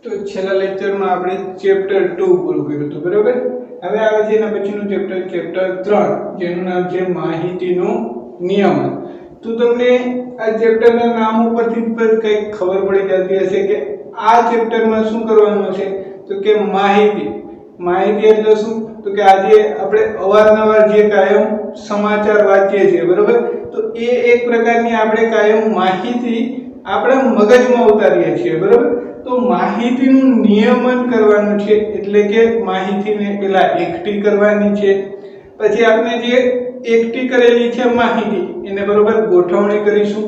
તો છેલ્લા લેક્ચરમાં આપણે ચેપ્ટર 2 પૂરું કર્યું હતું, બરાબર। હવે આવે છે એના પછીનું ચેપ્ટર 3 જેનું નામ છે માહિતીનું નિયમન। તો તમને આ ચેપ્ટરના નામ ઉપરથી કંઈક ખબર પડી જતી હશે કે આ ચેપ્ટરમાં શું કરવાનું છે। તો કે માહિતી એટલે શું? તો કે આજે આપણે અવારનવાર જે કાયમ સમાચાર વાંચીએ છીએ, બરાબર, તો એ એક પ્રકારની આપણે કાયમ માહિતી આપણા મગજમાં ઉતારીએ છીએ, બરાબર। તો માહિતીનું નિયમન કરવાનું છે, એટલે કે માહિતીને પહેલા એકઠી કરવાની છે, પછી આપણે જે એકઠી કરેલી છે માહિતી એને બરાબર ગોઠવણી કરીશું।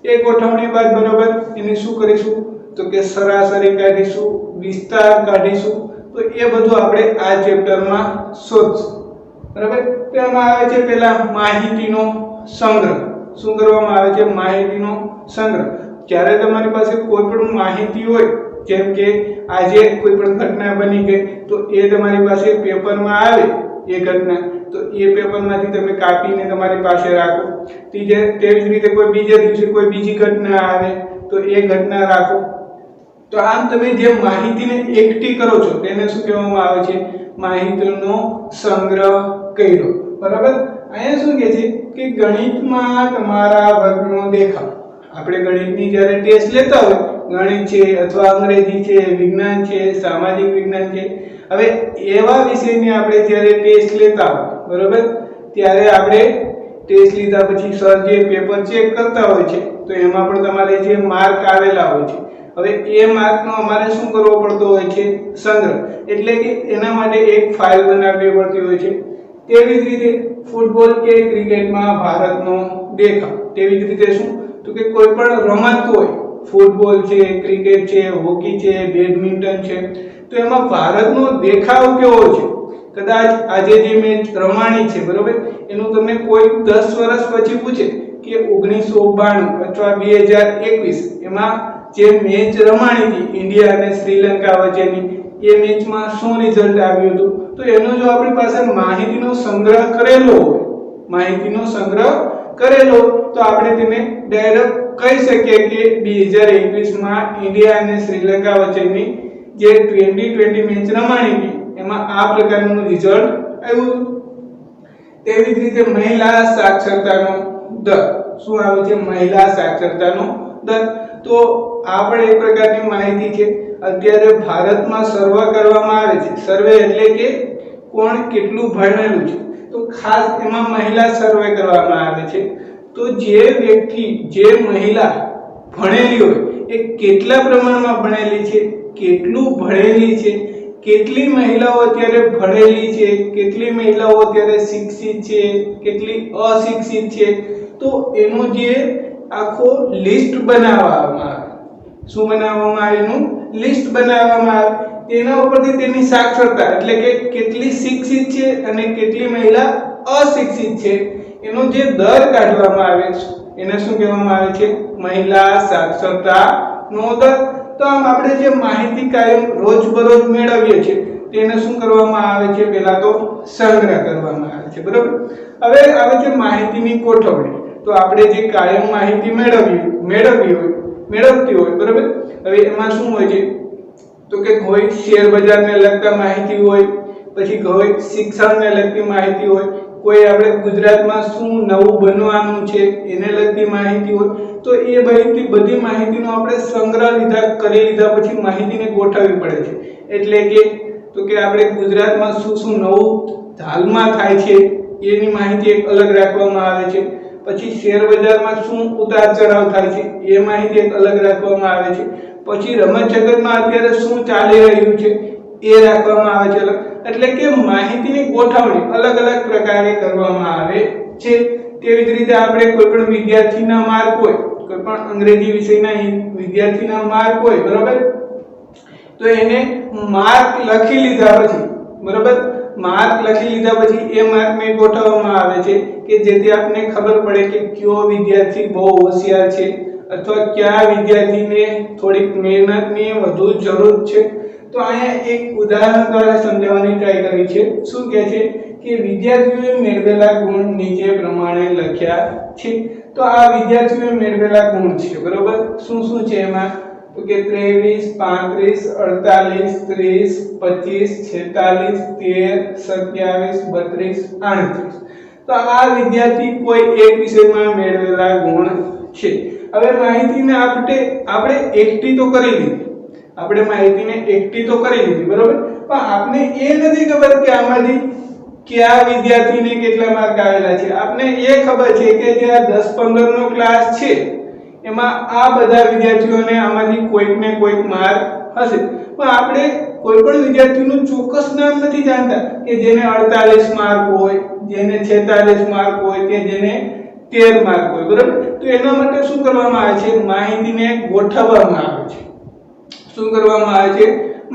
એ ગોઠવણી બાદ બરાબર એને શું કરીશું? તો કે સરાસરી કાઢીશું, વિસ્તાર કાઢીશું। તો એ બધું આપણે આ ચેપ્ટરમાં શોધશું, બરાબર। તો એમાં આવે છે પહેલા માહિતીનો સંગ્રહ। શું કરવામાં આવે છે? માહિતીનો સંગ્રહ। જ્યારે તમારી પાસે કોઈ પણ માહિતી હોય, જેમ કે આજે કોઈ પણ ઘટના બની ગઈ, તો એ તમારી પાસે પેપરમાં આવે એ ઘટના, તો એ પેપરમાંથી તમે કાપીને તમારી પાસે રાખો। તેવી જ રીતે કોઈ બીજા દિવસે કોઈ બીજી ઘટના આવે તો એ ઘટના રાખો। તો આમ તમે જે માહિતીને એકઠી કરો છો તેને શું કહેવામાં આવે છે? માહિતીનો સંગ્રહ કર્યો, બરાબર। અહીંયા શું કહે છે કે ગણિતમાં તમારા વર્ગનો દેખાવ। આપણે ગણિતની જ્યારે ટેસ્ટ લેતા હોય, ગણિત છે અથવા અંગ્રેજી છે, વિજ્ઞાન છે, સામાજિક વિજ્ઞાન છે, હવે એવા વિષયની આપણે જ્યારે ટેસ્ટ લેતા હોય, બરાબર, ત્યારે આપણે ટેસ્ટ લીધા પછી સર જે પેપર ચેક કરતા હોય છે, તો એમાં પણ તમારે જે માર્ક આવેલા હોય છે, હવે એ માર્કનો અમારે શું કરવો પડતો હોય છે? સંગ્રહ। એટલે કે એના માટે એક ફાઇલ બનાવવી પડતી હોય છે। તેવી જ રીતે ફૂટબોલ કે ક્રિકેટમાં ભારતનો દેખાવ। તેવી જ રીતે શું? તો કે કોઈ પણ રમત હોય, ફૂટબોલ છે, ક્રિકેટ છે, હોકી છે, બેડમિન્ટન છે, તો એમાં ભારતનો દેખાવ કેવો છે? કદાચ આજે જે મેચ રમાણી છે, બરોબર, એનું તમને કોઈ 10 વર્ષ પછી પૂછે કે 1992 અથવા 2021 એમાં જે મેચ રમાણી હતી ઇન્ડિયા અને શ્રીલંકા વચ્ચેની, એ મેચમાં શું રિઝલ્ટ આવ્યું હતું, તો એનો જો આપણી પાસે માહિતીનો સંગ્રહ કરેલો હોય, તો આપણે તેને ડાયરેક્ટ કહી શકીએ કે 2021 માં ઇન્ડિયા અને શ્રીલંકા વચ્ચેની જે 2020 મેચ રમાણી હતી એમાં આ પ્રકારનું રિઝલ્ટ આવ્યું। તેવી જ રીતે મહિલા સાક્ષરતાનો દર। શું આવે છે? મહિલા સાક્ષરતાનો દર। તો આ પણ એક પ્રકારની માહિતી છે। અત્યારે ભારતમાં સર્વે કરવામાં આવે છે। સર્વે એટલે કે કોણ કેટલું ભણેલું છે, તો ખાસ એમાં મહિલા સર્વે કરવામાં આવે છે। તો જે વ્યક્તિ, જે મહિલા ભણેલી હોય એ કેટલા પ્રમાણમાં ભણેલી છે, કેટલું ભણેલી છે, કેટલી મહિલાઓ અત્યારે ભણેલી છે, કેટલી મહિલાઓ અત્યારે શિક્ષિત છે, કેટલી અશિક્ષિત છે, તો એનો જે આખો લિસ્ટ બનાવવામાં આવે। શું બનાવવામાં આવે? એનું લિસ્ટ બનાવવામાં આવે। તેના ઉપરથી તેની સાક્ષરતા એટલે કે કેટલી શિક્ષિત છે અને કેટલી મહિલા અશિક્ષિત છે એનો જે દર કાઢવામાં આવે છે એને શું કહેવામાં આવે છે? મહિલા સાક્ષરતાનો દર। તો આમ આપણે જે માહિતી કાયમ રોજબરોજ મેળવીએ છીએ તેને શું કરવામાં આવે છે? પહેલા તો સંગ્રહ કરવામાં આવે છે, બરાબર। હવે આવે છે માહિતીની ગોઠવણી। તો આપણે જે કાયમ માહિતી મેળવતી હોય, બરાબર, હવે એમાં શું હોય છે? તો કે કોઈ શેર બજારને લગતા માહિતી હોય, પછી કોઈ શિક્ષણને લગતી માહિતી હોય, કોઈ આપણે ગુજરાતમાં શું નવું બનવાનું છે એને લગતી માહિતી હોય, તો એ બધી માહિતીનો આપણે સંગ્રહ કરી લીધા પછી માહિતીને ગોઠવવી પડે છે। એટલે કે આપણે ગુજરાતમાં શું નવું હાલમાં થાય છે એની માહિતી એક અલગ રાખવામાં આવે છે। પછી શેર બજારમાં શું ઉતાર ચઢાવ થાય છે એ માહિતી એક અલગ રાખવામાં આવે છે। પછી રમત જગતમાં અત્યારે શું ચાલી રહ્યું છે એ રાખવામાં આવે છે અલગ। એટલે કે માહિતીની ગોઠવણી અલગ અલગ પ્રકારે કરવામાં આવે છે। તેવી જ રીતે આપણે કોઈ પણ વિદ્યાર્થીના માર્ક હોય, કોઈ પણ અંગ્રેજી વિષયના વિદ્યાર્થીના માર્ક હોય, બરાબર, તો એને માર્ક લખી લીધા પછી, બરાબર, એ માર્કને ગોઠવવામાં આવે છે કે જેથી આપને ખબર પડે કે કયો વિદ્યાર્થી બહુ હોશિયાર છે અથવા કયા વિદ્યાર્થીને થોડીક મહેનતની વધુ જરૂર છે। તો અહીંયા એક ઉદાહરણ દ્વારા સમજાવવાની ટ્રાય કરી છે। શું કહે છે કે વિદ્યાર્થીઓએ મેળવેલા ગુણ નીચે પ્રમાણે લખ્યા છે। તો આ વિદ્યાર્થીઓએ મેળવેલા ગુણ છે, બરાબર। શું છે એમાં? તો કે 23 35 48 30 25 46 13 27 32 38 તો આ વિદ્યાર્થી કોઈ એક વિષયમાં મેળવેલા ગુણ છે। હવે માહિતીને આપણે એકઠી તો કરી લીધી, આપણે માહિતીને એકઠી તો કરી લીધી, બરોબર, પણ આપને એ નથી ખબર કે આમાંથી કયા વિદ્યાર્થીને કેટલા માર્ક આવેલા છે। આપને એ ખબર છે કે જે આ 10 15 નો ક્લાસ છે એમાં આ બધા વિદ્યાર્થીઓને આમાંથી કોઈકને કોઈક માર્ક હશે, પણ આપણે કોઈ પણ વિદ્યાર્થીનું ચોક્કસ નામ નથી જાણતા કે જેને 48 માર્ક હોય, જેને 46 માર્ક હોય કે જેને 13 માર્ક હોય, બરાબર। તો એના માટે શું કરવામાં આવે છે, માહિતીને ગોઠવવામાં આવે છે। શું કરવામાં આવે છે,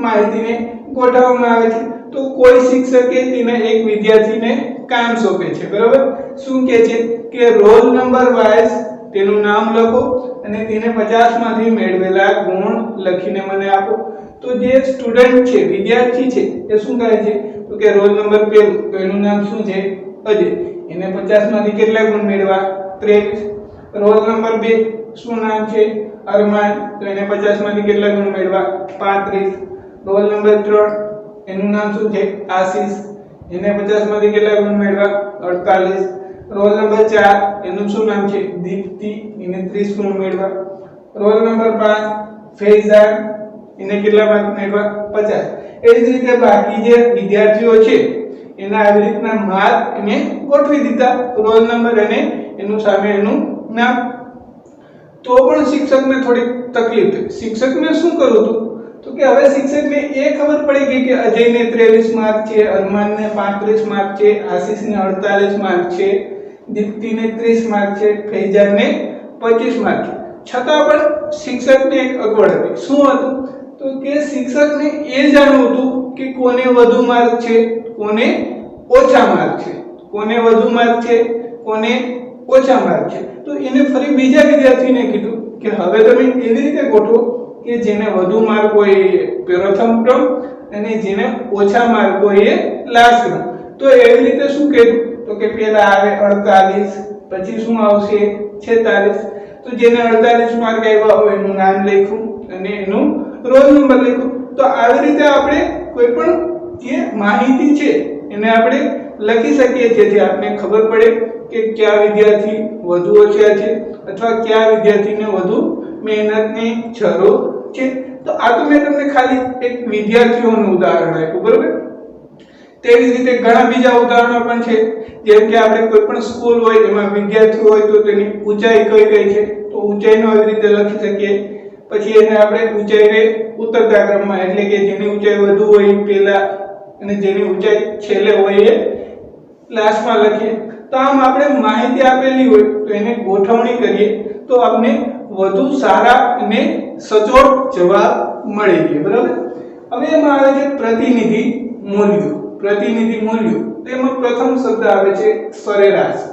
માહિતીને ગોઠવવામાં આવે છે। તો કોઈ શિક્ષકે તેને એક વિદ્યાર્થીને કામ સોંપે છે, બરાબર। શું કહે છે કે રોલ નંબર વાઇઝ તેનું નામ લખો અને તેને 50 માંથી મેળવેલા ગુણ લખીને મને આપો। તો જે સ્ટુડન્ટ છે, વિદ્યાર્થી છે, એ શું કરે છે તો કે રોલ નંબર પહેલું, તો એનું નામ શું છે, અજય, એને 50 માંથી કેટલા ગુણ મેળવ્યા, 23। રોલ નંબર 2 શું નામ છે, અરમાન, તો એને 50 માંથી કેટલા ગુણ મેળવ્યા, 35। રોલ નંબર 3 એનું નામ શું છે, આશીષ, એને 50 માંથી કેટલા ગુણ મેળવ્યા, 48। રોલ નંબર 4 એનું શું નામ છે, દીપ્તિ, એને 30 ગુણ મેળવ્યા। રોલ નંબર 5 ફૈઝાન, એને કેટલા માર્ક મેળવ્યા, 50। એ જ રીતે બાકી જે વિદ્યાર્થીઓ છે એના આવી રીતના માર્ક એને ગોઠવી દીધા, રોલ નંબર અને એનું સામે એનું નામ। તો પણ શિક્ષકને થોડી તકલીફ થઈ। શિક્ષકને શું કરવું હતું તો કે હવે શિક્ષકને એ ખબર પડી ગઈ કે અજયને 23 માર્ક છે, અરમાનને 35 માર્ક છે, આશીષને 48 માર્ક છે, દીપ્તિને 30 માર્ક છે, ફૈઝાનને 25 માર્ક છે। છતાં પણ શિક્ષકને એક અગવડ હતી। શું હતું તો કે શિક્ષકને એ જાણવું હતું કે કોને વધુ માર્ક છે, કોને ઓછા માર્ક છે, કોને વધુ માર્ક છે, કોને ઓછા માર્ક છે। તો એને ફરી બીજા વિદ્યાર્થીને કીધું કે હવે તમે એવી રીતે ગોઠવો કે જેને વધુ માર્ક હોય એ પ્રથમ ક્રમ અને જેને ઓછા માર્ક હોય એ લાસ્ટ ક્રમ। તો એવી રીતે શું કર્યું તો કે પહેલા આવે 48, પછી શું આવશે 46। તો જેને 48 માર્ક આવ્યા હોય એનું નામ લખ્યું અને એનું રોલ નંબર લખ્યું। તો આવી રીતે આપણે કોઈ પણ જે માહિતી છે એને આપણે લખી શકીએ છીએ, જે આપને ખબર પડે કે કયા વિદ્યાર્થી વધુ હોશિયાર છે અથવા કયા વિદ્યાર્થીને વધુ મહેનતની જરૂર છે। તો આ તો મેં તમને ખાલી એક વિદ્યાર્થીઓનું ઉદાહરણ આપ્યું, બરોબર। તેવી રીતે ઘણા બીજા ઉદાહરણો પણ છે, જેમ કે આપણે કોઈ પણ સ્કૂલ હોય એમાં વિદ્યાર્થીઓ હોય તો તેની ઊંચાઈ કઈ કઈ છે, તો ઊંચાઈનો આવી રીતે લખી શકીએ। પછી એને આપણે ઊંચાઈને ઉતરતા ક્રમમાં, એટલે કે જેની ઊંચાઈ વધુ હોય એ પહેલા અને જેની ઊંચાઈ છેલ્લે હોય એ લાસ્ટમાં લખીએ। તો આમ આપણે માહિતી આપેલી હોય તો એને ગોઠવણી કરીએ તો આપણે વધુ સારા અને સચોટ જવાબ મળી જાય, બરાબર। હવે એમાં આવે છે પ્રતિનિધિ મૂલ્યો। પ્રતિનિધિ મૂલ્યો, તેમાં પ્રથમ શબ્દ આવે છે સરેરાશ।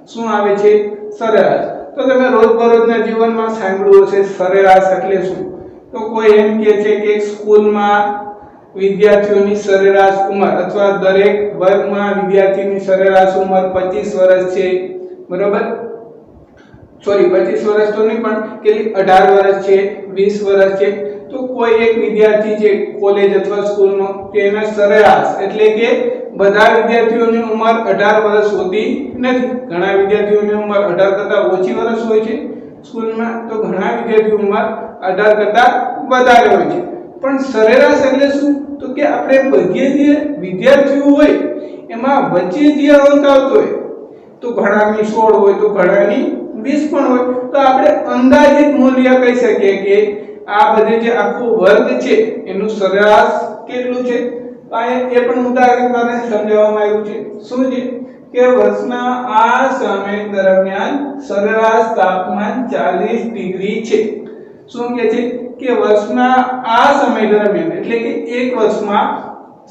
શું આવે છે, સરેરાશ। તો તમે રોજબરોજના જીવનમાં સાંભળ્યું હશે સરેરાશ એટલે શું। તો કોઈ એમ કહે છે કે સ્કૂલમાં વિદ્યાર્થીઓની સરેરાશ ઉંમર અથવા દરેક વર્ગમાં વિદ્યાર્થીની સરેરાશ ઉંમર 25 વર્ષ છે, બરોબર। સોરી 25 વર્ષ તો નહીં, પણ કેટલી 18 વર્ષ છે, 20 વર્ષ છે। તો કોઈ એક વિદ્યાર્થી છે કોલેજ અથવા સ્કૂલમાં, તેના સરેરાશ એટલે કે બધા વિદ્યાર્થીઓની ઉંમર 18 વર્ષ હોતી નથી। ઘણા વિદ્યાર્થીઓની ઉંમર 18 કરતા ઓછી વર્ષ હોય છે સ્કૂલમાં, તો ઘણા વિદ્યાર્થીઓની ઉંમર 18 કરતા વધારે હોય છે। પણ સરેરાશ એટલે શું તો કે આપણે બધી જે વિદ્યાર્થીઓ હોય એમાં વચ્ચે જે અંક આવતો હોય, તો ઘણાની 16 હોય તો ઘણાની 20 પણ હોય, તો આપણે અંદાજિત મૂલ્ય કહી શકીએ કે આ બધે જે આખો વર્ગ છે એનું સરેરાશ કેટલું છે। તો આ એ પણ ઉદાહરણ દ્વારા સમજાવવામાં આવ્યું છે। શું છે કે વર્ષના આ સમય દરમિયાન સરેરાશ તાપમાન 40 ડિગ્રી છે। શું કહે છે કે વર્ષના આ સમય દરમિયાન એટલે કે એક વર્ષમાં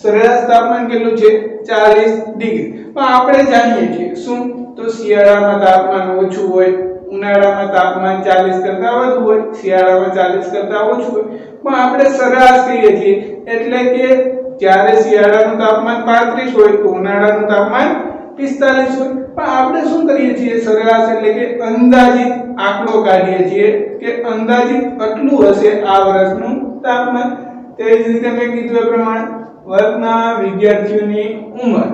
સરેરાશ તાપમાન કેટલું છે, 40 ડિગ્રી। પણ આપણે જાણીએ છીએ શું તો શિયાળામાં તાપમાન ઓછું હોય, ઉનાળામાં તાપમાન 40 કરતા વધુ હોય, શિયાળામાં 40 કરતા ઓછું હોય, પણ આપણે સરેરાશ કહીએ છીએ। એટલે કે જ્યારે શિયાળાનું તાપમાન 35 હોય તો ઉનાળાનું તાપમાન 45 હોય, પણ આપણે શું કરીએ છીએ સરેરાશ એટલે કે અંદાજિત આંકડો કાઢીએ છીએ કે અંદાજિત આટલું હશે આ વર્ષનું તાપમાન. તે જ રીતે મેં કીધું એ પ્રમાણે વર્ગના વિદ્યાર્થીઓની ઉંમર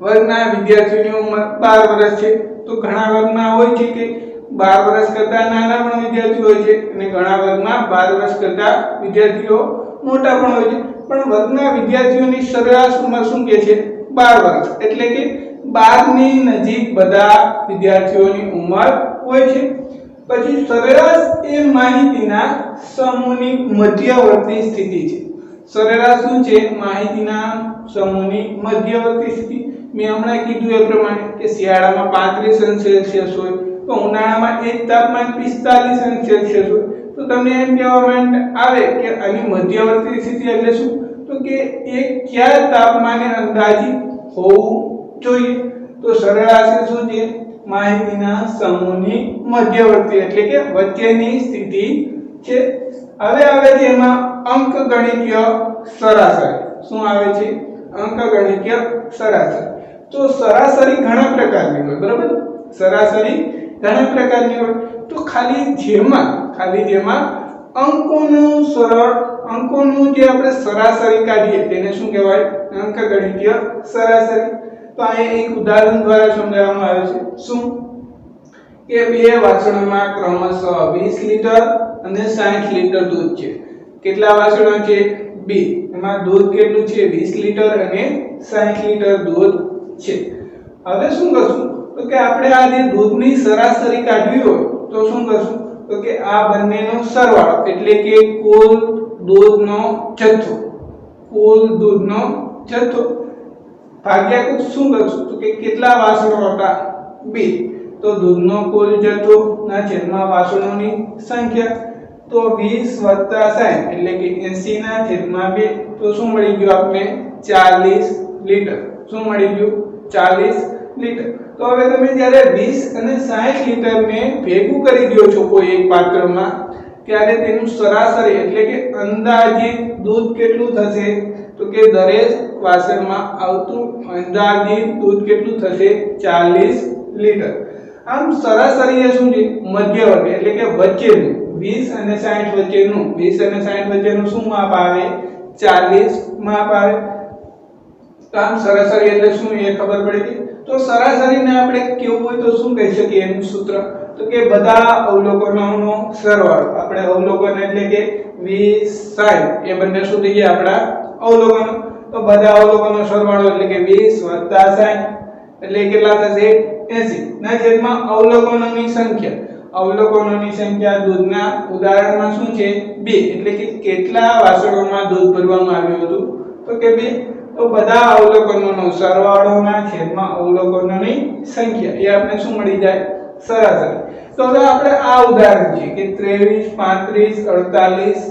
12 વર્ષ છે, તો ઘણા વર્ગમાં હોય છે કે 12 વર્ષ કરતા નાના પણ વિદ્યાર્થીઓ હોય છે અને ઘણા વર્ગમાં 12 વર્ષ કરતા વિદ્યાર્થીઓ મોટા પણ હોય છે, પણ વર્ગના વિદ્યાર્થીઓની સરેરાશ ઉંમર શું કહે છે 12 વર્ષ, એટલે કે 12 ની નજીક બધા વિદ્યાર્થીઓની ઉંમર હોય છે. પછી સરેરાશ એ માહિતીના સમૂહની મધ્યવર્તી સ્થિતિ છે. સરેરાશ શું છે? માહિતીના સમૂહની મધ્યવર્તી સ્થિતિ. મેં હમણાં કીધું એ પ્રમાણે કે શિયાળામાં 35 અંશ સેલ્સિયસ હોય તો ઉનાળામાં એ જ તાપમાન 45 અંશ સેલ્સિયસ હોય, તો તમને એમ કહેવામાં આવે કે આની મધ્યવર્તી સ્થિતિ એટલે શું? તો કે એ કયા તાપમાને અંદાજિત હોવું જોઈએ. તો સરેરાશ શું છે? માહિતીના સમૂહની મધ્યવર્તી એટલે કે વચ્ચેની સ્થિતિ છે. હવે આવે છે એમાં અંકગણિતીય સરાસરી. શું આવે છે? અંકગણિતીય સરાસરી. તો સરાસરી ઘણા પ્રકારની હોય, બરાબર? સરાસરી ઘણા પ્રકારની હોય, તો ખાલી જેમાં અંકોનું જે આપણે સરાસરી કાઢીએ તેને શું કહેવાય? અંકગણિતીય સરાસરી. તો અહીં એક ઉદાહરણ દ્વારા સમજાવવામાં આવે છે. શું? કે બે વાસણોમાં ક્રમશઃ 20 લીટર અને 60 લીટર દૂધ છે. કેટલા વાસણો છે? બે. એમાં દૂધ કેટલું છે? 20 લીટર અને 60 લીટર દૂધ છે. હવે શું કરશું? તો કે આપણે આ જે દૂધની સરાસરી કાઢવી હોય તો શું કરશું? તો કે આ બંનેનો સરવાળો એટલે કે કુલ દૂધનો જથ્થો ભાગ્યા શું કરશું? તો કે કેટલા વાસણો હતા? 2. તો દૂધનો કુલ જથ્થો ના છેદમાં વાસણોની સંખ્યા, તો 20 + 60 એટલે કે 80 ના છેદમાં 2, તો શું મળી ગયું આપને? 40 લીટર. શું મળી ગયું? 40 લીટર. તો હવે તમે જ્યારે 20 અને 60 લીટરને ભેગું કરી દો છો કોઈ એક પાત્રમાં, ત્યારે તેનું સરાસરી એટલે કે અંદાજિત દૂધ કેટલું થશે? તો કે દરેક વાસણમાં આવતું અંદાજિત દૂધ કેટલું થશે? 40 લીટર. આમ સરાસરી એ શું છે? મધ્યવર્તી એટલે કે વચ્ચેનું 20 અને 60 વચ્ચેનું શું માપ આવે? 40 માપ આવે. તો આમ સરાસરી એટલે શું એ ખબર પડી ગઈ. તો સરાસરીને આપણે કેવું હોય તો શું કહી શકીએ? એનું સૂત્ર તો કે બધા અવલોકનોનો સરવાળો. આપણે અવલોકન એટલે કે 20 60 એ બંને શું થઈ ગયા? આપણા અવલોકનો. તો બધા અવલોકનનો સરવાળો એટલે કે 20 + 60 એટલે કેટલા થશે? 80 ના છેદમાં અવલોકનોની સંખ્યા. અવલોકનોની સંખ્યા દૂધના ઉદાહરણમાં શું છે? 2 એટલે કે કેટલા વાસણોમાં દૂધ ભરવામાં આવ્યું હતું? તો કે 2. તો બધા અવલોકનોનો સરવાળો ના છેદમાં અવલોકનોની સંખ્યા એ આપણે શું મળી જાય? સરાસરી. તો હવે આપણે આ ઉદાહરણ છે કે 23 35 48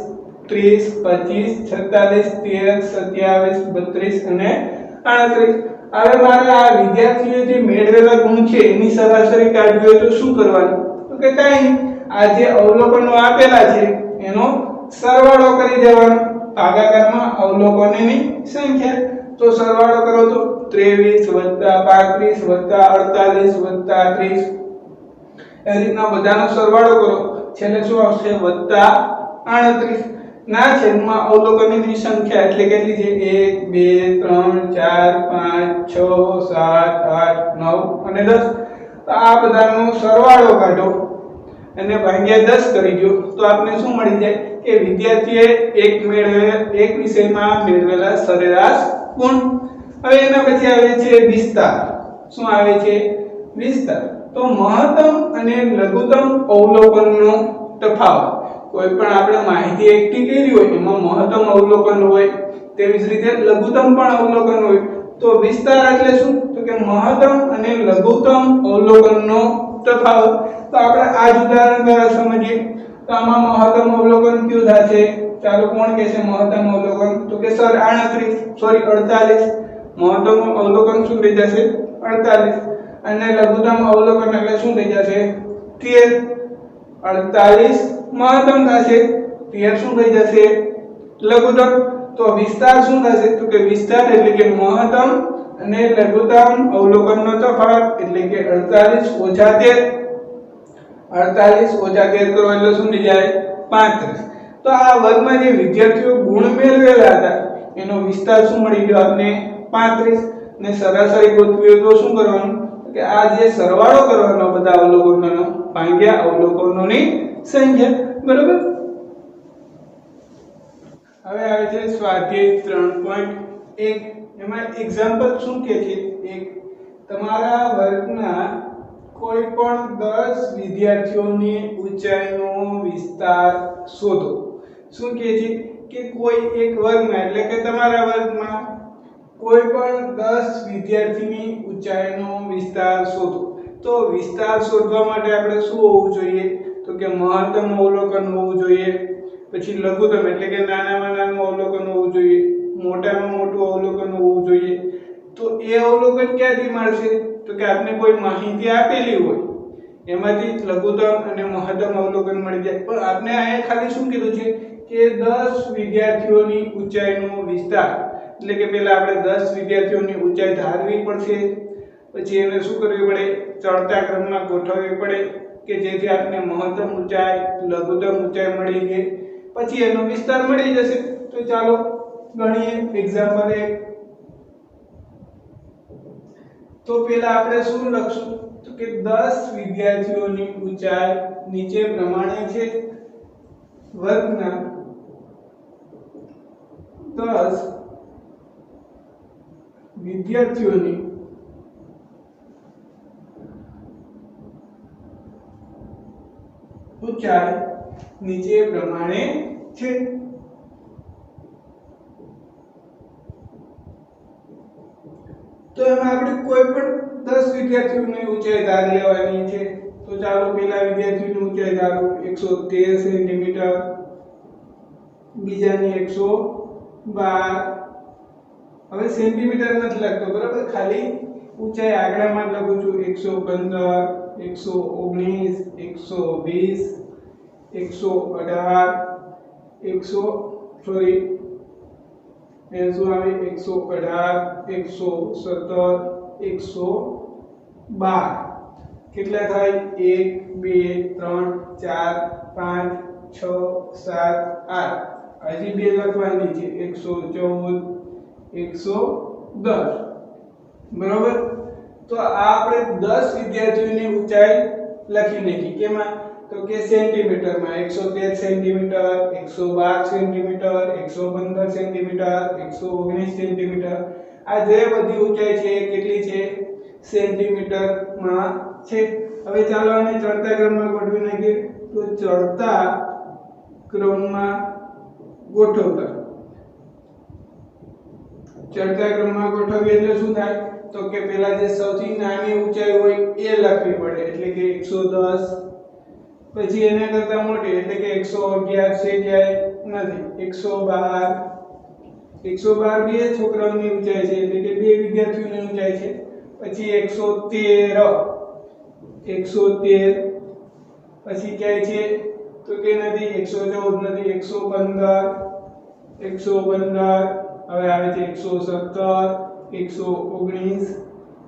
30 25 46 13 27 32 અને 38. હવે મારે આ વિદ્યાર્થીઓ જે મેળવેલા ગુણ છે એની સરાસરી કાઢવી હોય તો શું કરવાનું? તો કે કાઈ નહીં, આ જે અવલોકનો આપેલા છે એનો સરવાળો કરી દેવાનો ભાગાકારમાં અવલોકનોની સંખ્યા. તો સરવાળો કરો તો 23 + 35 + 48 + 30 એ રીતના બધાનો સરવાળો કરો, છેલ્લે શું આવશે? +38 ના છેદમાં અવલોકનોની સંખ્યા એટલે કેટલી છે? 1 2 3 4 5 6 7 8 9 અને 10. તો આ બધાનો સરવાળો કાઢો અને ભાગ્યા 10 કરી દો તો આપને શું મળી જાય? કે વિદ્યાર્થીએ એક વિષયમાં મેળવેલા સરેરાશ ગુણ. હવે એના પછી આવે છે વિસ્તાર. શું આવે છે? વિસ્તાર. તો મહત્તમ અને લઘુત્તમ અવલોકનનો તફાવત. કોઈ પણ આપણે માહિતી એકઠી કરી હોય એમાં મહત્તમ અવલોકન હોય, તેવી જ રીતે લઘુત્તમ પણ અવલોકન હોય. તો વિસ્તાર એટલે શું? તો કે મહત્તમ અને લઘુત્તમ અવલોકનનો તફાવત. તો આપણે આ જ ઉદાહરણ દ્વારા સમજીએ. તો આમાં મહત્તમ અવલોકન કયું થશે? ચાલો કોણ કહેશે મહત્તમ અવલોકન? તો કે 48. મહત્તમ અવલોકન શું થઈ જશે? 48. અને લઘુત્તમ અવલોકન એટલે શું થઈ જશે? 13. 48 મહત્તમ થશે, 13 શું થઈ જશે? લઘુત્તમ. તો વિસ્તાર શું થશે? તો કે વિસ્તાર એટલે કે મહત્તમ અને લઘુત્તમ અવલોકનનો તફાવત એટલે કે 48 ઓછા 13 48 ઓછા 13 કરો એટલે શું થઈ જાય 35. તો આ વર્ગમાં જે વિદ્યાર્થીઓ ગુણ મેળવેલા હતા એનો વિસ્તાર શું મળી ગયો આપને 35 ને સરાસરી ગોતવી તો શું કરવાનું કે આ જે સરવાળો કરવાનો બધા અવલોકનોનો ભાગ્યા અવલોકનોની સંખ્યા. બરાબર. હવે આવે છે સ્વાધ્યાય 3.1. એમાં એક્ઝામ્પલ શું કહે છે? એક તમારા વર્ગના કોઈ પણ 10 વિદ્યાર્થીઓની ઊંચાઈનો વિસ્તાર શોધો. શું કહે છે કે કોઈ એક વર્ગમાં એટલે કે તમારા વર્ગમાં કોઈ પણ 10 વિદ્યાર્થીની ઊંચાઈનો વિસ્તાર શોધો. તો વિસ્તાર શોધવા માટે આપણે શું હોવું જોઈએ? તો કે મહત્તમ અવલોકન હોવું જોઈએ, પછી લઘુત્તમ એટલે કે નાનામાં નાનું અવલોકન હોવું જોઈએ, મોટામાં મોટું અવલોકન હોવું જોઈએ. તો એ અવલોકન ક્યાંથી મળશે? તો કે આપને કોઈ માહિતી આપેલી હોય એમાંથી લઘુત્તમ અને મહત્તમ અવલોકન મળી જાય. પણ આપને અહીંયા ખાલી શું કીધું છે કે 10 વિદ્યાર્થીઓની ઊંચાઈનો વિસ્તાર, એટલે કે પહેલા આપણે 10 વિદ્યાર્થીઓની ઊંચાઈ ધારવી પડશે, પછી એને શું કરવી પડે? ચડતા ક્રમમાં ગોઠવવી પડે કે જેથી આપને મહત્તમ ઊંચાઈ લઘુત્તમ ઊંચાઈ મળી જાય, પછી એનો વિસ્તાર મળી જશે. તો ચાલો ગણીએ એક્ઝામ્પલ 1. તો પહેલા આપણે શું લખશું? તો કે 10 વિદ્યાર્થીઓની ઊંચાઈ નીચે પ્રમાણે છે. વર્ગના 10 વિદ્યાર્થીઓની ઊંચાઈ નીચે પ્રમાણે છે. તો એમાં આપણે કોઈ પણ 10 વિદ્યાર્થીઓની ઊંચાઈ ધારી લેવાની છે. તો ચાલો પહેલા વિદ્યાર્થીની ઊંચાઈ ધારો 113 સેન્ટીમીટર, બીજાની 112. હવે સેન્ટીમીટર નથી લખતો, બરાબર, ખાલી ઊંચાઈ આંકડામાં લખું છું. 115, 119, 120, 118, 117, કેટલા થાય? 1 2 3 4 5 6 7 8. હજી બે લખવાની છે. 114, 110. બરોબર. તો આ આપણે 10 વિદ્યાર્થીઓની ઊંચાઈ લખી નાખી. કેમાં? તો કે સેન્ટીમીટરમાં. 113 સેન્ટીમીટર, 112 સેન્ટીમીટર, 115 સેન્ટીમીટર, 119 સેન્ટીમીટર. આ જે બધી ઊંચાઈ છે એ કેટલી છે? સેન્ટીમીટરમાં છે. હવે ચાલો આને ચડતા ક્રમમાં ગોઠવી નાખીએ. તો ચડતા ક્રમમાં ગોઠવતા, ચડતા ક્રમમાં ગોઠવીએ એટલે શું થાય? તો કે પહેલા જે સૌથી નાની ઊંચાઈ હોય એ લખવી પડે, એટલે કે 110. પછી એના કરતા મોટી એટલે કે 111 છે, ક્યાંય નથી. 112 બે છોકરાઓની ઊંચાઈ છે, એટલે કે બે વિદ્યાર્થીઓની ઊંચાઈ છે. પછી 113 પછી ક્યાંય છે? તો કે નથી. 114 નથી. 115. હવે આવે છે 117, 119,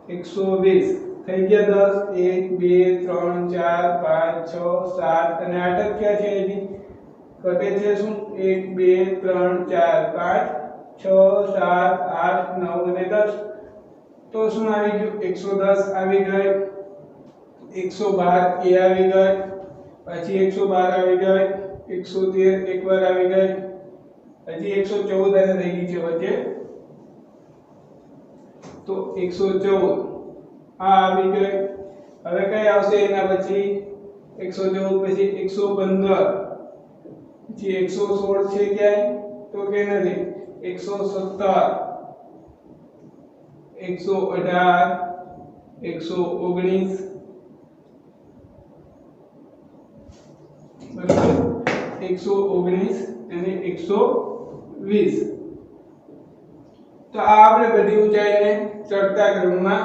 120. થઈ ગયા 10. 1 2 3 4 5 6 7 અને 8 ક્યાં છે? હજી ઘટે છે શું? 1 2 3 4 5 6 7 8 9 અને 10. તો શું આવી ગયું? 110 આવી ગઈ. 112 એ આવી ગઈ. પછી 112 આવી ગઈ. 113 એકવાર આવી ગઈ. હજી 114 અને રહી ગઈ છે વચ્ચે. તો 114 આ આવી ગઈ. હવે કઈ આવશે એના પછી? 114 પછી 115, પછી 116 છે ક્યાંય? તો કે નથી. 117, 118, 119, બરાબર, 119 અને 120. તો આ આપણે બધી ઊંચાઈને ચડતા ક્રમમાં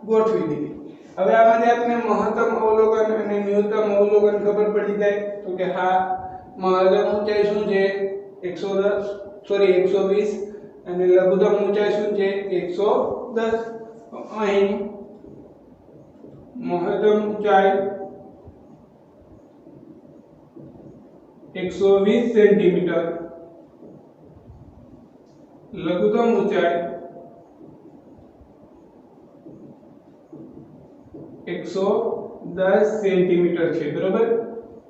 ગોઠવી દીધી. હવે આમાંથી આપણે મહત્તમ અવલોકન અને ન્યૂનતમ અવલોકન ખબર પડી જાય. તો કે હા, મહત્તમ ઊંચાઈ શું છે? 120, અને લઘુત્તમ ઊંચાઈ શું છે 110 અહીં મહત્તમ ઊંચાઈ 120 સેન્ટીમીટર લઘુત્તમ ઊંચાઈ 110 સેન્ટીમીટર છે બરોબર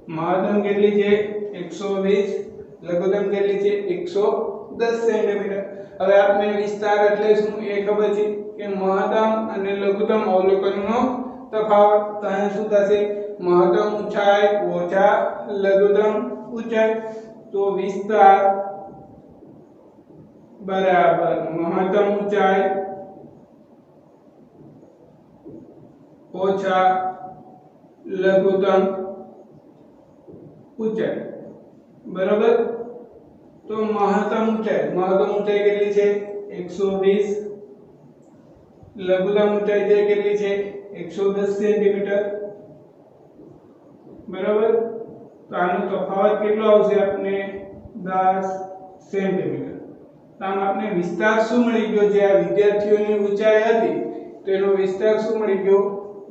મહત્તમ કેટલી છે 120 લઘુત્તમ કેટલી છે 110 સેન્ટીમીટર હવે આપણે વિસ્તાર એટલે શું એ ખબર છે કે મહત્તમ અને લઘુત્તમ અવલોકનનો તફાવત તો અહીં શું થશે મહત્તમ ઊંચાઈ ઓછા લઘુત્તમ ઊંચાઈ તો વિસ્તાર બરાબર મહત્તમ ઊંચાઈ ઓછા લઘુત્તમ ઊંચાઈ બરાબર તો મહત્તમ ઊંચાઈ કેટલી છે 120 લઘુત્તમ ઊંચાઈ છે કેટલી છે 110 સેન્ટીમીટર બરાબર તો આનો તફાવત કેટલો આવશે આપણે 10 સેન્ટીમીટર આમ આપણે વિસ્તાર શું મળી ગયો જે આ વિદ્યાર્થીઓની ઊંચાઈ હતી તેનો વિસ્તાર શું મળી ગયો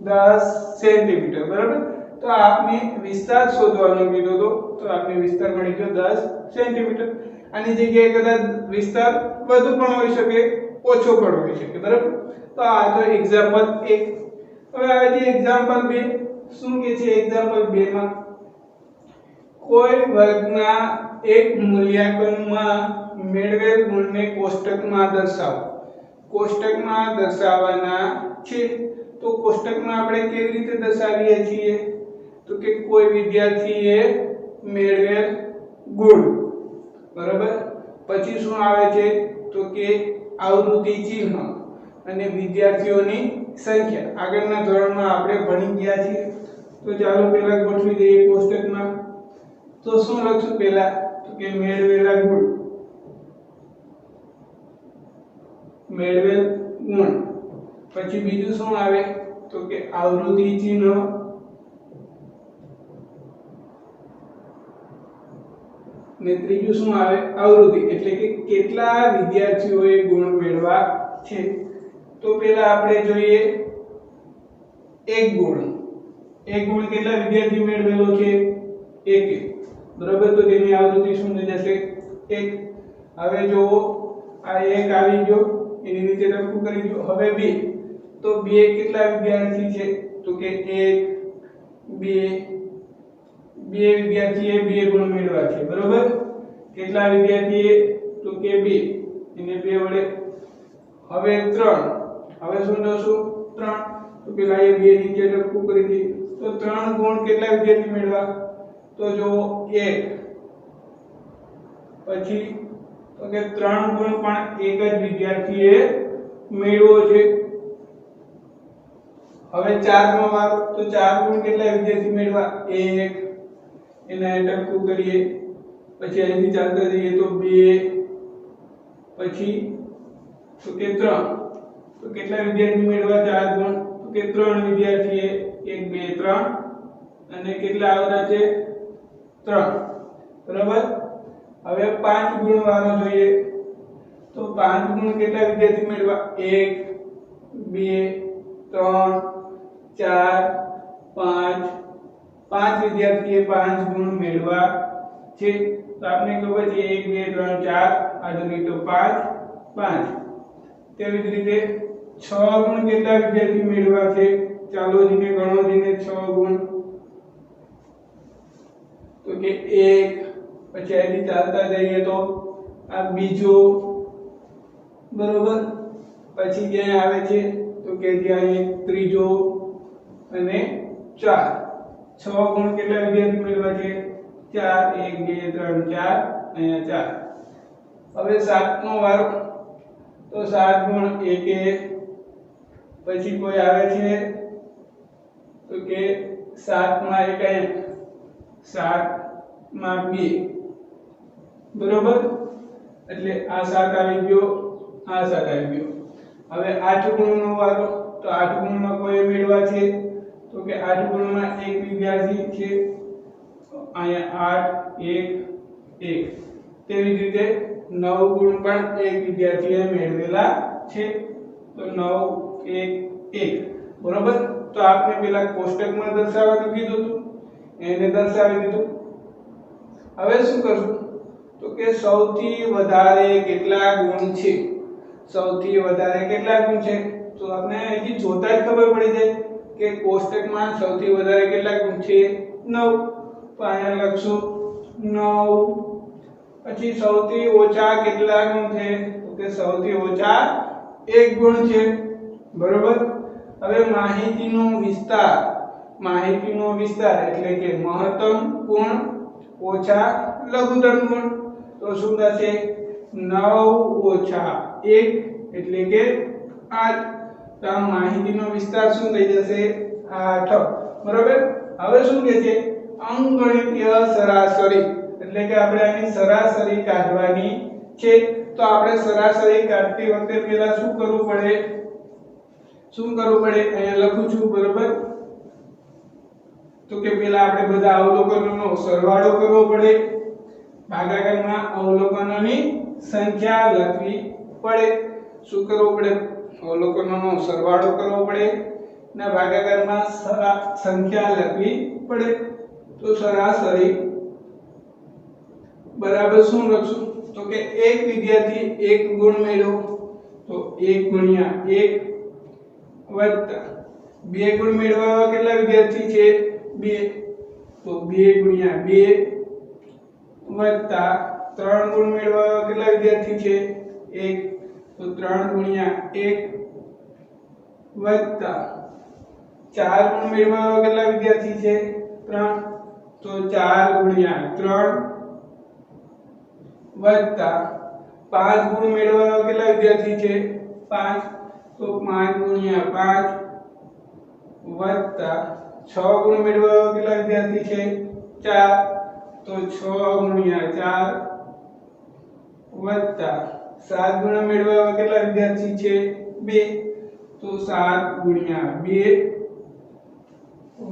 10 સેન્ટીમીટર બરાબર તો આપને વિસ્તાર શોધવાનો કીધો તો આપને વિસ્તાર મળી ગયો 10 સેન્ટીમીટર આની જગ્યાએ કદાચ વિસ્તાર વધુ પણ હોઈ શકે ઓછો પણ હોઈ શકે બરાબર તો આ તો એક્ઝામ્પલ 1 હવે આવે છે એક્ઝામ્પલ 2 શું કહે છે એક્ઝામ્પલ 2 માં કોઈ વર્ગના એક મૂલ્યાંકનમાં મેળવેલ ગુણને કોષ્ટકમાં દર્શાવો કોષ્ટકમાં દર્શાવવાના છે તો કોષ્ટકમાં આપણે કેવી રીતે દર્શાવીએ છીએ તો કે કોઈ વિદ્યાર્થીએ મેળવેલ ગુણ બરાબર પછી શું આવે છે તો કે આવૃત્તિ ચિહ્ન અને વિદ્યાર્થીઓની સંખ્યા આગળના ધોરણમાં આપણે ભણી ગયા છીએ તો ચાલો પહેલા ગોઠવી દઈએ કોષ્ટકમાં તો શું લખશું પહેલા તો કે મેળવેલા ગુણ મેળવેલ ગુણ પછી બીજું શું આવે તો કે આવૃત્તિ ચિહ્ન ને ત્રીજું શું આવે આવૃત્તિ એટલે કે કેટલા વિદ્યાર્થીઓએ ગુણ મેળવ્યા છે તો પહેલા આપણે જોઈએ એક ગુણ કેટલા વિદ્યાર્થી મેળવેલો છે 1 બરાબર તો તેની આવૃત્તિ શું થઈ જશે 1 હવે જો આ 1 આવી ગયો એની નીચે ટપકું કરી દો હવે 2 તો 2 કેટલા વિદ્યાર્થી છે તો કે 1 2 વિદ્યાર્થીએ 2 ગુણ મેળવ્યા છે બરાબર કેટલા વિદ્યાર્થીએ તો કે 2 એને 2 વડે હવે 3 હવે શું જોશું 3 તો પેલા એ 2 નીચે ટપકું કરી દઈએ તો 3 ગુણ કેટલા વિદ્યાર્થી મેળવ્યા તો જો 1 પછી તો કે 3 ગુણ પણ એક જ વિદ્યાર્થીએ મેળવ્યો છે હવે 4 નો વાર તો 4 ગુણ કેટલા વિદ્યાર્થી મેળવ્યા 1 એને ટપકું કરીએ પછી અહીંથી ચાલતા જઈએ તો 2 પછી તો કે 3 તો કેટલા વિદ્યાર્થી મેળવ્યા 4 ગુણ તો કે 3 વિદ્યાર્થીએ 1 2 3 અને કેટલા આવ્યા છે 3 બરાબર હવે 5 ગુણ વાળો જોઈએ તો 5 ગુણ કેટલા વિદ્યાર્થી મેળવ્યા 1 2 3 4 5 વિદ્યાર્થીએ 5 ગુણ મેળવ્યા છે તો આપણે ખબર છે 1 2 3 4 આડું તો 5 તેવી જ રીતે 6 ગુણ કેટલા વિદ્યાર્થી મેળવ્યા છે ચાલો જીને ગણો જીને 6 ગુણ તો કે 1 પછી અહીંથી ચાલતા જઈએ તો આ બીજો બરોબર પછી ક્યાં આવે છે તો કે ત્યાં એક ત્રીજો અને 4 6 ગુણ કેટલા વિદ્યાર્થી મેળવ્યા છે 4 1 2 3 4 અહીંયા 4 હવે 7 નો વારો તો 7 ગુણ 1 પછી કોઈ આવે છે તો કે 7 માં 1 7 માં 2 બરોબર એટલે આ 7 આવી ગયો આ 7 આવી ગયો હવે 8 ગુણ નો વારો તો 8 ગુણ માં કોઈ મેળવ્યા છે તો કે 8 ગુણ માં એક વિદ્યાર્થી છે અહીંયા 8 1 1 તેવી જ રીતે 9 ગુણ પણ એક વિદ્યાર્થીએ મેળવેલા છે તો 9 1 1 બરોબર તો આપણે પેલા કોષ્ટકમાં દર્શાવવાનું કીધું હતું એને દર્શાવી દીધું હવે શું કરશું તો કે સૌથી વધારે કેટલા ગુણ છે સૌથી વધારે કેટલા ગુણ છે તો આપણે અહીંથી જોતા જ ખબર પડી જાય કે કોષ્ટકમાં સૌથી વધારે કેટલા ગુણ છે 9 તો અહીંયા લખશું 9 પછી સૌથી ઓછા કેટલા ગુણ છે તો કે સૌથી ઓછા 1 ગુણ છે બરોબર હવે માહિતીનો વિસ્તાર એટલે કે મહત્તમ ગુણ ઓછા લઘુત્તમ ગુણ તો શું થશે 9 ઓછા 1 એટલે કે 8 તો આ માહિતીનો વિસ્તાર શું થઈ જશે 8 બરોબર હવે શું કહે છે અંકગણિતીય સરાસરી એટલે કે આપણે આની સરાસરી કાઢવાની છે તો આપણે સરાસરી કાઢતી વખતે પહેલા શું કરવું પડે અહીંયા લખું છું બરોબર તો કે પહેલા આપણે બધા અવલોકનોનો સરવાળો કરવો પડે ભાગાકારમાં અવલોકનોની સંખ્યા લખવી પડે શું કરવું પડે અવલોકનોનો સરવાળો કરવો પડે અને ભાગાકારમાં સંખ્યા લખવી પડે તો સરાસરી બરાબર શું લખશું તો કે એક વિદ્યાર્થી 1 ગુણ મેળવ્યો તો 1 ગુણ્યા 1 વત્તા 2 ગુણ મેળવવા કેટલા વિદ્યાર્થી છે 2 તો 2 ગુણ્યા 2 વત્તા 3 ગુણ મેળવવા કેટલા વિદ્યાર્થી છે 1 તો 3 ગુણ્યા 1 વત્તા 4 ગુણ મેળવવા કેટલા વિદ્યાર્થી છે 3 તો 4 ગુણ્યા 3 વત્તા 5 ગુણ મેળવવા કેટલા વિદ્યાર્થી છે 5 તો 5 ગુણ્યા 5 વત્તા 6 ગુણ મેળવવા કેટલા વિદ્યાર્થી છે 4 તો 6 ગુણ્યા 4 વત્તા 7 ગુણ મેળવવા કેટલા વિદ્યાર્થી છે 2 તો 7 ગુણ્યા 2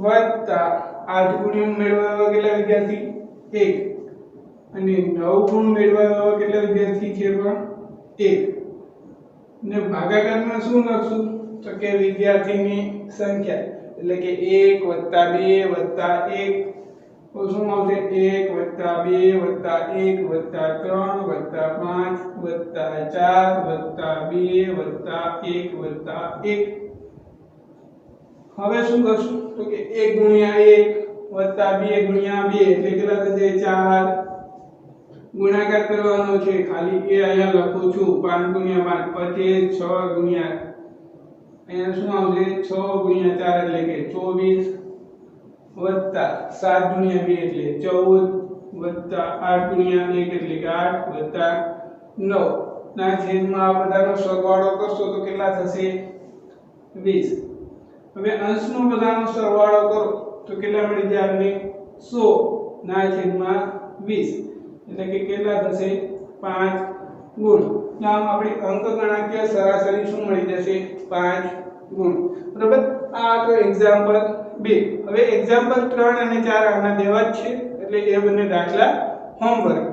વત્તા 8 ગુણ મેળવવા કેટલા વિદ્યાર્થી 1 અને 9 ગુણ મેળવવા કેટલા વિદ્યાર્થી છે પણ 1 ને ભાગાકારમાં શું લખશું તો કે વિદ્યાર્થીની સંખ્યા એટલે કે 1 + 2 + 1 તો શું આવશે 1 + 2 + 1 + 3 + 5 + 4 + 2 + 1 + 1 હવે શું કરશું તો કે 1 ગુણ્યા 1 + 2 ગુણ્યા 2 એટલે કેટલા થશે 4 ગુણાકાર કરવાનો છે ખાલી એ અહીંયા લખું છું 5 ગુણ્યા 5 પછી 6 ગુણ્યા અહીંયા શું આવશે 6 ગુણ્યા 4 એટલે કે 24 વત્તા 7 ગુણ્યા 2 એટલે 14 વત્તા 8 ગુણ્યા 1 એટલે કે 8 વત્તા 9 ના છેદમાં આ બધાનો સરવાળો કરશો તો કેટલા થશે 20 હવે અંશનો બધાનો સરવાળો કરો તો કેટલા મળી જાય આપણે 100 ના છેદમાં 20 એટલે કે કેટલા થશે 5 ગુણ આમ આપણી અંકગણિતીય સરાસરી શું મળી જશે 5 ગુણ બરાબર આ તો એક્ઝામ્પલ 2 હવે એક્ઝામ્પલ 3 અને 4 આના જેવા જ છે એટલે એ બંને દાખલા હોમવર્ક